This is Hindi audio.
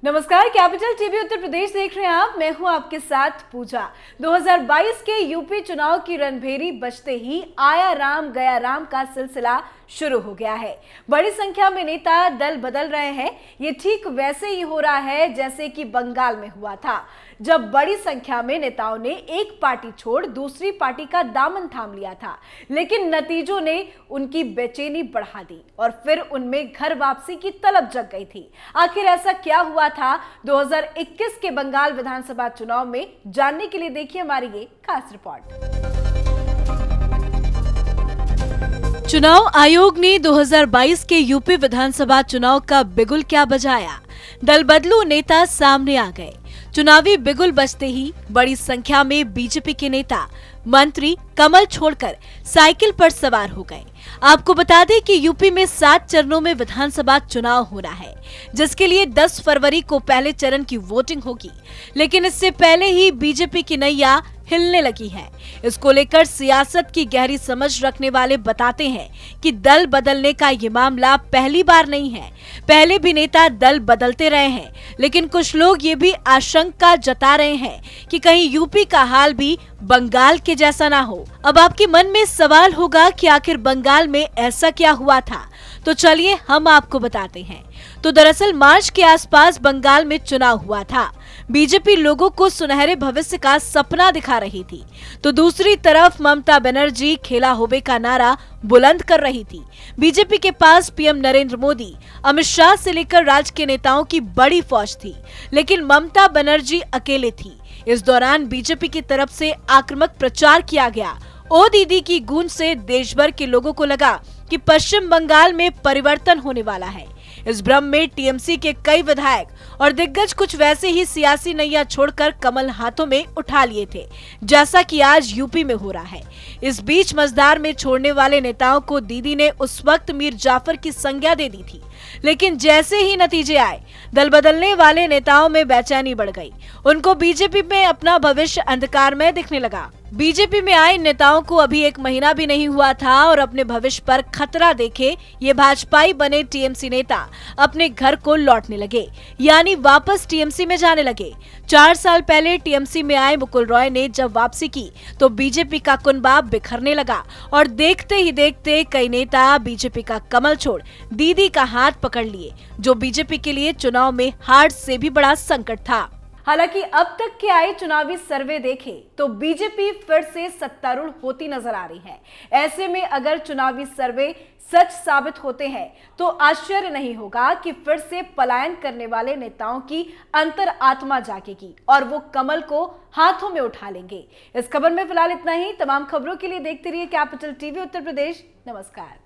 नमस्कार, कैपिटल टीवी उत्तर प्रदेश देख रहे हैं आप। मैं हूं आपके साथ पूजा। 2022 के यूपी चुनाव की रणभेरी बजते ही आया राम गया राम का सिलसिला शुरू हो गया है। बड़ी संख्या में नेता दल बदल रहे हैं। ये ठीक वैसे ही हो रहा है जैसे कि बंगाल में हुआ था, जब बड़ी संख्या में नेताओं ने एक पार्टी छोड़ दूसरी पार्टी का दामन थाम लिया था, लेकिन नतीजों ने उनकी बेचैनी बढ़ा दी और फिर उनमें घर वापसी की तलब जग गई थी। आखिर ऐसा क्या हुआ था 2021 के बंगाल विधानसभा चुनाव में, जानने के लिए देखिए हमारी ये खास रिपोर्ट। चुनाव आयोग ने 2022 के यूपी विधानसभा चुनाव का बिगुल क्या बजाया। दल बदलू नेता सामने आ गए। चुनावी बिगुल बजते ही बड़ी संख्या में बीजेपी के नेता मंत्री कमल छोड़कर साइकिल पर सवार हो गए। आपको बता दें कि यूपी में 7 चरणों में विधानसभा चुनाव हो रहा है, जिसके लिए 10 फरवरी को पहले चरण की वोटिंग होगी। लेकिन इससे पहले ही बीजेपी की नैया हिलने लगी है। इसको लेकर सियासत की गहरी समझ रखने वाले बताते हैं कि दल बदलने का ये मामला पहली बार नहीं है। पहले भी नेता दल बदलते रहे हैं, लेकिन कुछ लोग ये भी आशंका जता रहे हैं कि कहीं यूपी का हाल भी बंगाल के जैसा ना हो। अब आपके मन में सवाल होगा कि आखिर बंगाल में ऐसा क्या हुआ था, तो चलिए हम आपको बताते हैं। तो दरअसल मार्च के आसपास बंगाल में चुनाव हुआ था। बीजेपी लोगों को सुनहरे भविष्य का सपना दिखा रही थी, तो दूसरी तरफ ममता बनर्जी खेला होबे का नारा बुलंद कर रही थी। बीजेपी के पास पीएम नरेंद्र मोदी, अमित शाह से लेकर राज्य के नेताओं की बड़ी फौज थी, लेकिन ममता बनर्जी अकेले थी। इस दौरान बीजेपी की तरफ से आक्रामक प्रचार किया गया। ओ दीदी की गूंज से देश भर के लोगों को लगा कि पश्चिम बंगाल में परिवर्तन होने वाला है। इस भ्रम में टीएमसी के कई विधायक और दिग्गज कुछ वैसे ही सियासी नैया छोड़कर कमल हाथों में उठा लिए थे, जैसा कि आज यूपी में हो रहा है। इस बीच मझधार में छोड़ने वाले नेताओं को दीदी ने उस वक्त मीर जाफर की संज्ञा दे दी थी, लेकिन जैसे ही नतीजे आए, दल बदलने वाले नेताओं में बेचैनी बढ़ गई। उनको बीजेपी में अपना भविष्य अंधकारमय दिखने लगा। बीजेपी में आए नेताओं को अभी 1 महीना भी नहीं हुआ था और अपने भविष्य पर खतरा देखे ये भाजपाई बने टीएमसी नेता अपने घर को लौटने लगे, यानी वापस टीएमसी में जाने लगे। 4 साल पहले टीएमसी में आए मुकुल रॉय ने जब वापसी की तो बीजेपी का कुनबा बिखरने लगा और देखते ही देखते कई नेता बीजेपी का कमल छोड़ दीदी का हाथ पकड़ लिए, जो बीजेपी के लिए चुनाव में हार से भी बड़ा संकट था। हालांकि अब तक के आए चुनावी सर्वे देखें तो बीजेपी फिर से सत्तारूढ़ होती नजर आ रही है। ऐसे में अगर चुनावी सर्वे सच साबित होते हैं तो आश्चर्य नहीं होगा कि फिर से पलायन करने वाले नेताओं की अंतर आत्मा जागेगी और वो कमल को हाथों में उठा लेंगे। इस खबर में फिलहाल इतना ही। तमाम खबरों के लिए देखते रहिए कैपिटल टीवी उत्तर प्रदेश। नमस्कार।